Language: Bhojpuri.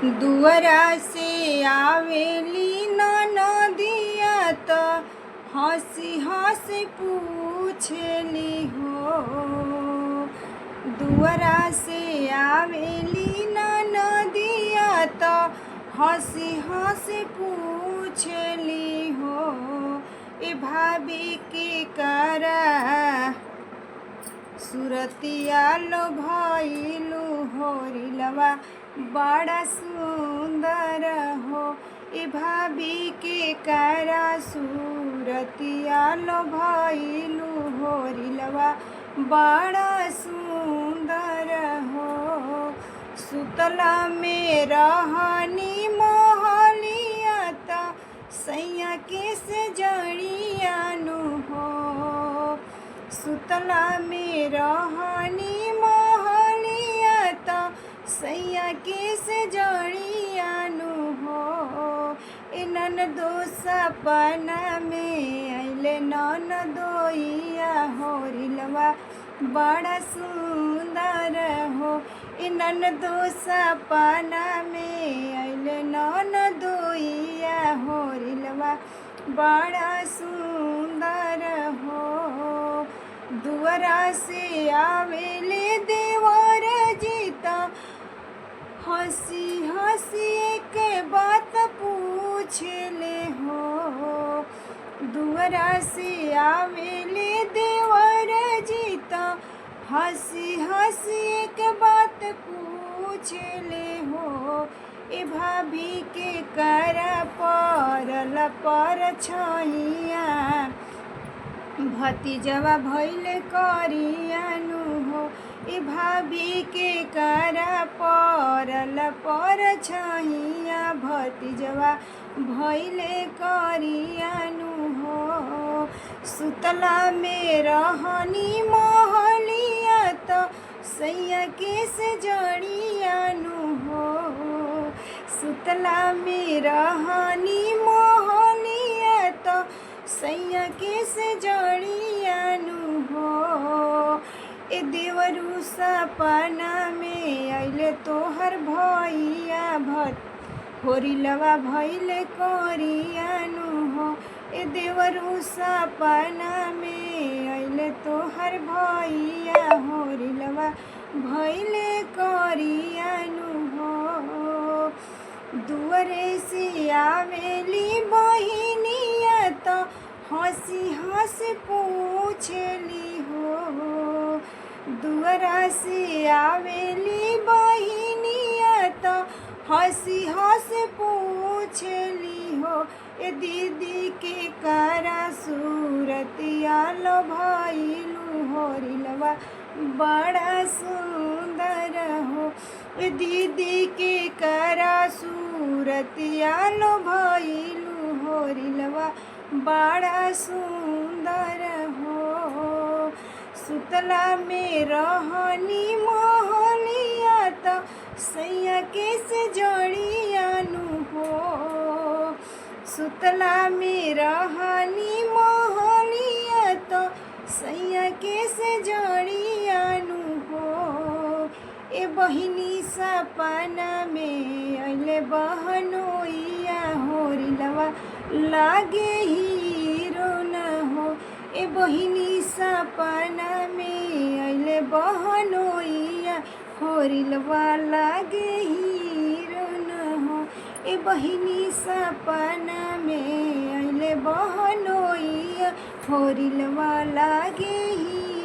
दुअरा से आवेली ननदिया त हंसी हंसी पूछली हो। दुअरा से आवेली ननदिया त हंसी हंसी पूछली हो। ए भाभी के करा सुरतिया लो भइलू हो। रिलवा बड़ा सुंदर हो। ए भाभी के करा सुरतिया लो भइलू हो। रिलवा बड़ा सुंदर हो। सुतला में रहनी मोहलिया त सैया के से जड़ियानु हो। सुतला में रहनी मोहलिया त सैया के से जड़ियानु हो। ए ननदो सपना में अइले ननदोइया हो। रिलवा बड़ा सुंदर हो। ए ननदो सपना में अइले ननदोइया हो। रिलवा बड़ा सुंदर हो। दुअरा से आवेले देवर जीता हंसी हंसी के बात पूछले हो। दुअरा से आवेले देवर जीता हंसी हंसी के बात पूछले हो। ए भाभी के करा परल पर छैया भतीजवा भइले करियानु हो। ए भाभी के करा परल पर छैया भतीजवा भइले करियानु हो। सुतला में रहनी मोहलिया त सैया के से जड़ियानु हो। सुतला में रहनी मोहलिया त सैया के से जड़ियानु हो। ए देवरू सपना में अइले तोहर भैया होरिलवा भइले करियानु हो। ए देवरू सपना में अइले तोहर भैया होरिलवा भइले करियानु हो। दुअरे से आवेली बहिनिया त हंसी हंसी पूछली हो। दुअरा से आवेली बहिनिया त हंसी हंसी पूछली हो। ए दीदी के करा सूरतिया लो भइलू हो। रिलवा बड़ा सुंदर हो। ए दीदी के करा सूरतिया लो भइलू हो। रिलवा बड़ा सुंदर हो। सुतला में रहनी मोहलिया त सैया के से जड़ियानु हो। सुतला में रहनी मोहलिया त सैया के से जड़ियानु हो। ए बहिनी सपना में अइले बहनोइया हो। रिलवा लागे हीरो न हो। ए बहिनी सपना में अइले बहनोइया हो। रिलवा लागे हीरो न हो। ए बहिनी सपना में अइले बहनोइया हो। रिलवा लागे ही